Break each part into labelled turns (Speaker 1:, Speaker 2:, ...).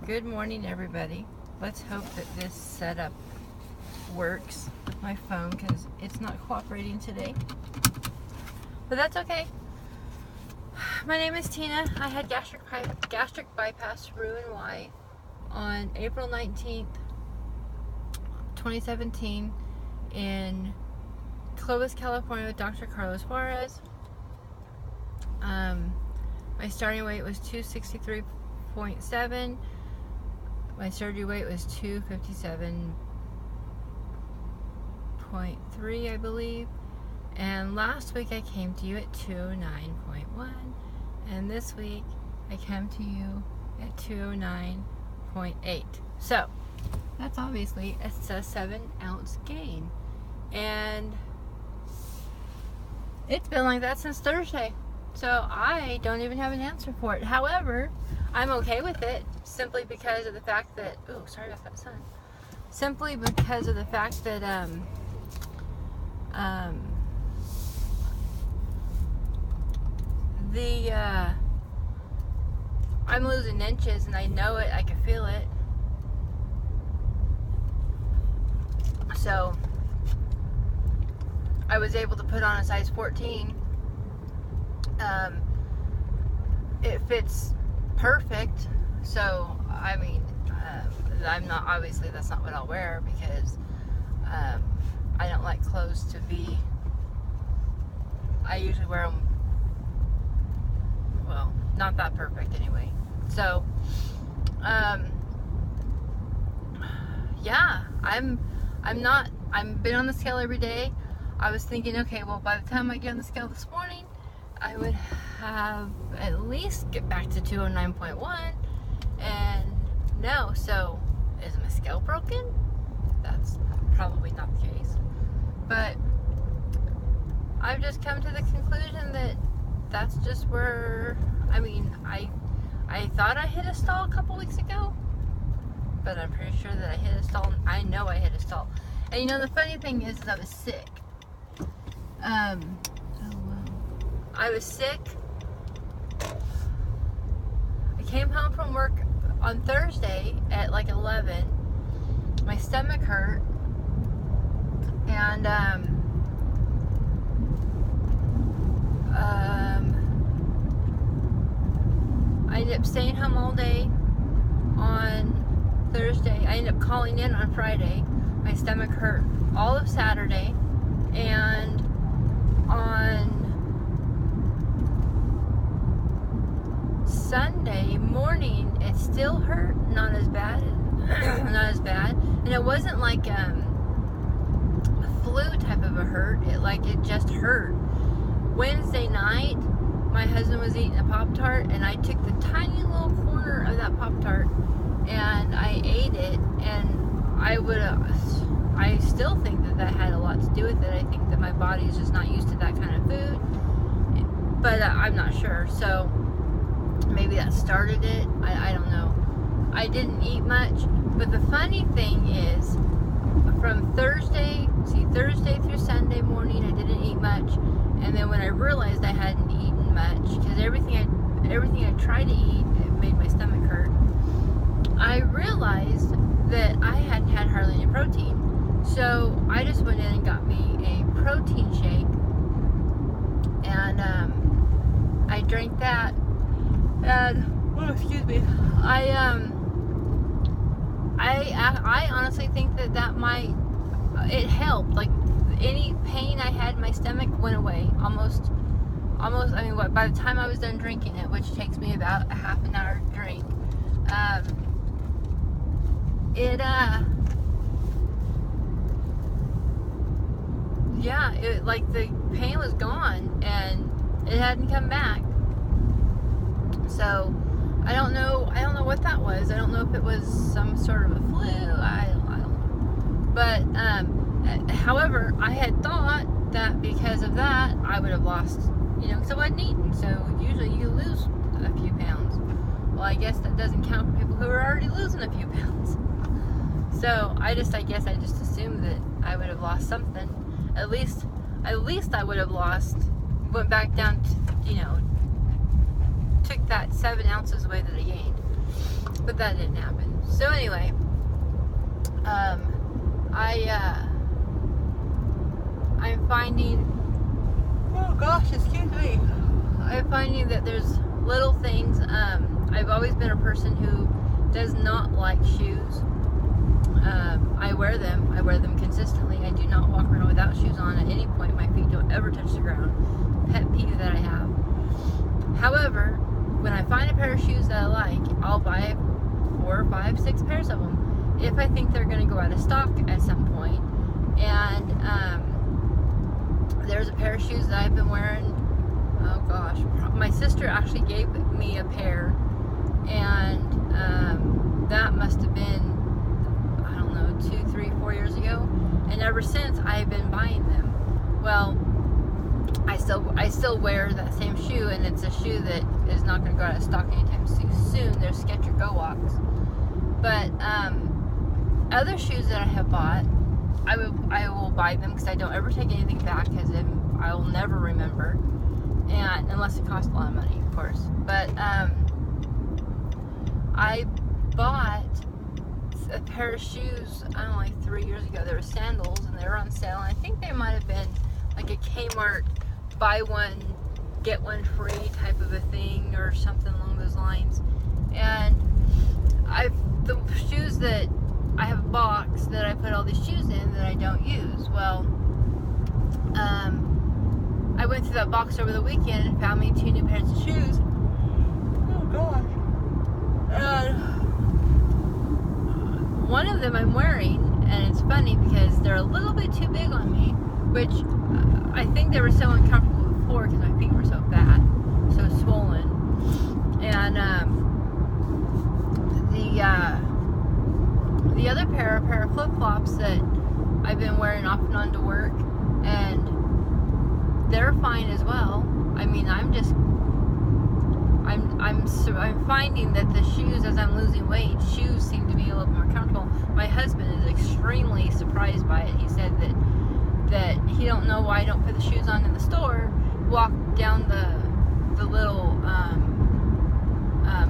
Speaker 1: Good morning, everybody. Let's hope that this setup works with my phone because it's not cooperating today. But that's okay. My name is Tina. I had gastric bypass Roux-en-Y on April 19th, 2017 in Clovis, California with Dr. Carlos Juarez. My starting weight was 263.7. My surgery weight was 257.3, I believe. And last week I came to you at 209.1. And this week I came to you at 209.8. So, that's obviously a 7-ounce gain. And it's been like that since Thursday. So I don't even have an answer for it. However, I'm okay with it simply because of the fact that, oh, sorry about that, son. Simply because of the fact that I'm losing inches and I know it, I can feel it. So I was able to put on a size 14. It fits perfect, so I mean, I'm not, obviously that's not what I'll wear because I don't like clothes to be, I usually wear them, well, not that perfect anyway. So yeah, I've been on the scale every day. I was thinking, okay, well, by the time I get on the scale this morning, I would have at least get back to 209.1, and no, so is my scale broken? That's probably not the case, but I've just come to the conclusion that that's just where, I mean, I thought I hit a stall a couple weeks ago, but I'm pretty sure that I hit a stall. I know I hit a stall. And you know, the funny thing is that I was sick. I was sick. I came home from work on Thursday at like 11. My stomach hurt. And I ended up staying home all day on Thursday. I ended up calling in on Friday. My stomach hurt all of Saturday. And on Sunday morning, it still hurt, not as bad, and it wasn't like a flu type of a hurt. It just hurt. Wednesday night, my husband was eating a Pop-Tart, and I took the tiny little corner of that Pop-Tart, and I ate it, and I still think that had a lot to do with it. I think that my body is just not used to that kind of food, but I'm not sure. So maybe that started it. I don't know. I didn't eat much, but the funny thing is, from Thursday through Sunday morning, I didn't eat much, and then when I realized I hadn't eaten much, because everything I tried to eat, it made my stomach hurt, I realized that I hadn't had hardly any protein. So I just went in and got me a protein shake, and I drank that. And excuse me, I honestly think that might, it helped. Like, any pain I had in my stomach went away almost. I mean, by the time I was done drinking it, which takes me about a half an hour to drink, yeah, like the pain was gone and it hadn't come back. So I don't know what that was. I don't know if it was some sort of a flu. I don't know. But however, I had thought that because of that I would have lost, because I wasn't eating. So usually you lose a few pounds. Well, I guess that doesn't count for people who are already losing a few pounds. So I just assumed that I would have lost something. At least I would have went back down to, took that 7 ounces away that I gained. But but that didn't happen. So anyway, I'm finding, oh gosh, excuse me. I'm finding that there's little things. I've always been a person who does not like shoes. I wear them. I wear them consistently. I do not walk around without shoes on at any point. My feet don't ever touch the ground. Pet peeve that I have. However, when I find a pair of shoes that I like, I'll buy 4, 5, 6 pairs of them if I think they're going to go out of stock at some point. And there's a pair of shoes that I've been wearing. Oh gosh, my sister actually gave me a pair, and that must have been, 2, 3, 4 years ago, and ever since I've been buying them. Well, I still wear that same shoe, and it's a shoe that is not going to go out of stock anytime soon. They're Skechers Go Walks. But other shoes that I have bought, I will buy them because I don't ever take anything back, because I will never remember, and unless it costs a lot of money, of course. But I bought a pair of shoes, I don't know, like 3 years ago. They were sandals, and they were on sale, and I think they might have been like a Kmart buy one get one free type of a thing, or something along those lines. And the shoes that I have a box that I put all these shoes in that I don't use. Well, I went through that box over the weekend and found me 2 new pairs of shoes. Oh gosh. One of them I'm wearing, and it's funny because they're a little bit too big on me, which I think they were so uncomfortable before because my feet were so fat, so swollen. And the other pair are a pair of flip-flops that I've been wearing off and on to work, and they're fine as well. I mean, I'm finding that the shoes, as I'm losing weight, shoes seem to be a little more comfortable. My husband is extremely surprised by it. He said that he don't know why I don't put the shoes on in the store, walk down the little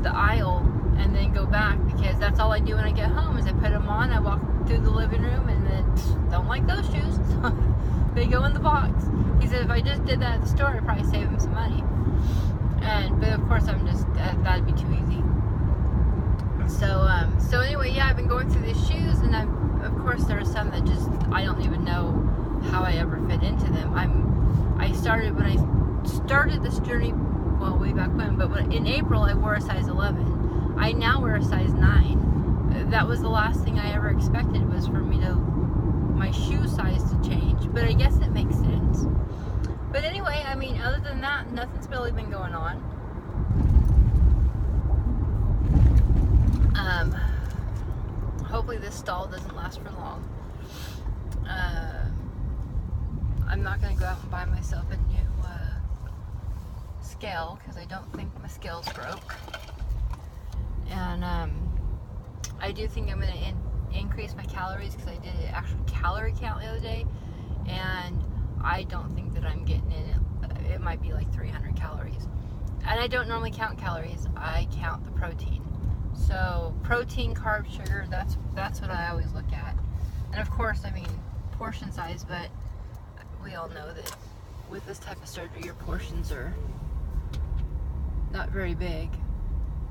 Speaker 1: the aisle, and then go back, because that's all I do when I get home is I put them on, I walk through the living room, and then don't like those shoes. So they go in the box. He said if I just did that at the store, I'd probably save him some money. But of course, that'd be too easy. So anyway, yeah, I've been going through these shoes, and of course there are some that just, I don't even know how I ever fit into them. When I started this journey, well, way back when, but in April I wore a size 11. I now wear a size 9. That was the last thing I ever expected, was for my shoe size to change, but I guess it makes sense. But anyway, I mean, other than that, nothing's really been going on. Hopefully this stall doesn't last for long. I'm not going to go out and buy myself a new scale, because I don't think my scale's broke. And I do think I'm going to increase my calories, because I did an actual calorie count the other day, and I don't think that I'm getting in it might be like 300 calories. And I don't normally count calories, I count the protein. So protein, carbs, sugar, that's what I always look at. And of course, I mean, portion size, but we all know that with this type of surgery, your portions are not very big.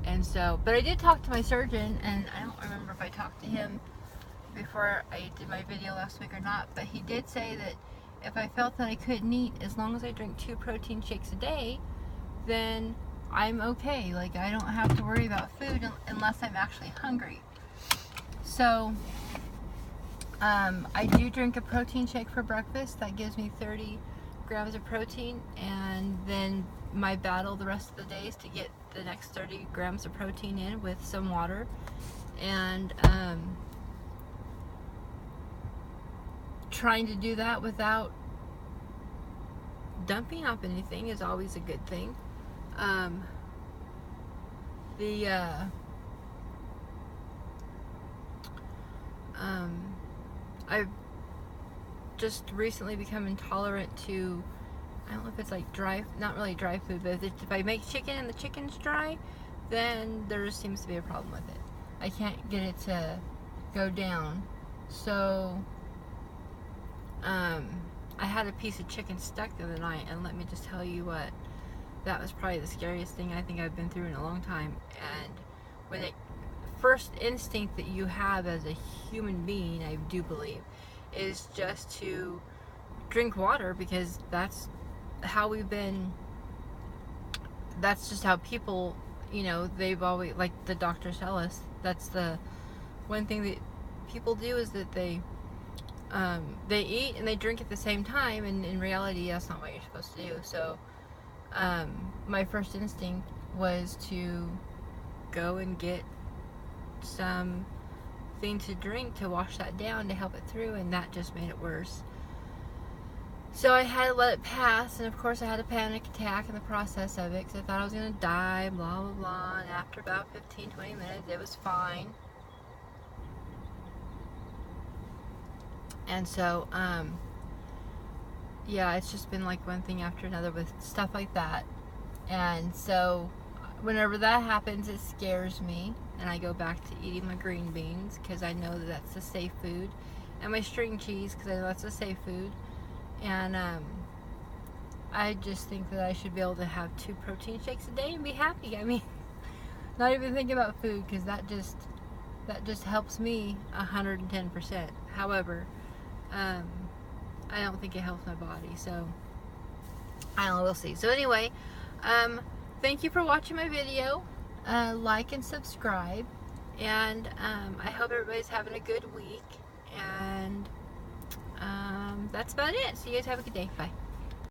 Speaker 1: And so, but I did talk to my surgeon, and I don't remember if I talked to him before I did my video last week or not, but he did say that if I felt that I couldn't eat, as long as I drink 2 protein shakes a day, then I'm okay. Like, I don't have to worry about food unless I'm actually hungry. So I do drink a protein shake for breakfast. That gives me 30 grams of protein, and then my battle the rest of the day is to get the next 30 grams of protein in with some water. And trying to do that without dumping up anything is always a good thing. I've just recently become intolerant to, I don't know if it's like dry, not really dry food, but if I make chicken and the chicken's dry, then there seems to be a problem with it. I can't get it to go down. So I had a piece of chicken stuck the other night, and let me just tell you what, that was probably the scariest thing I think I've been through in a long time. And when it first instinct that you have as a human being, I do believe, is just to drink water, because that's how we've been, that's just how people, you know, they've always, like the doctors tell us, that's the one thing that people do, is that they eat and they drink at the same time, and in reality that's not what you're supposed to do. So my first instinct was to go and get some thing to drink to wash that down, to help it through, and that just made it worse. So I had to let it pass, and of course I had a panic attack in the process of it, because I thought I was going to die, blah blah blah, and after about 15-20 minutes it was fine. And so yeah, it's just been like one thing after another with stuff like that. And so whenever that happens, it scares me, and I go back to eating my green beans, because I know that that's the safe food, and my string cheese, because I know that's the safe food. And I just think that I should be able to have 2 protein shakes a day and be happy. I mean, not even thinking about food, because that just helps me 110%. However, I don't think it helps my body, so I don't know, we'll see. So anyway, thank you for watching my video. Like and subscribe, and I hope everybody's having a good week, and that's about it. So you guys have a good day. Bye.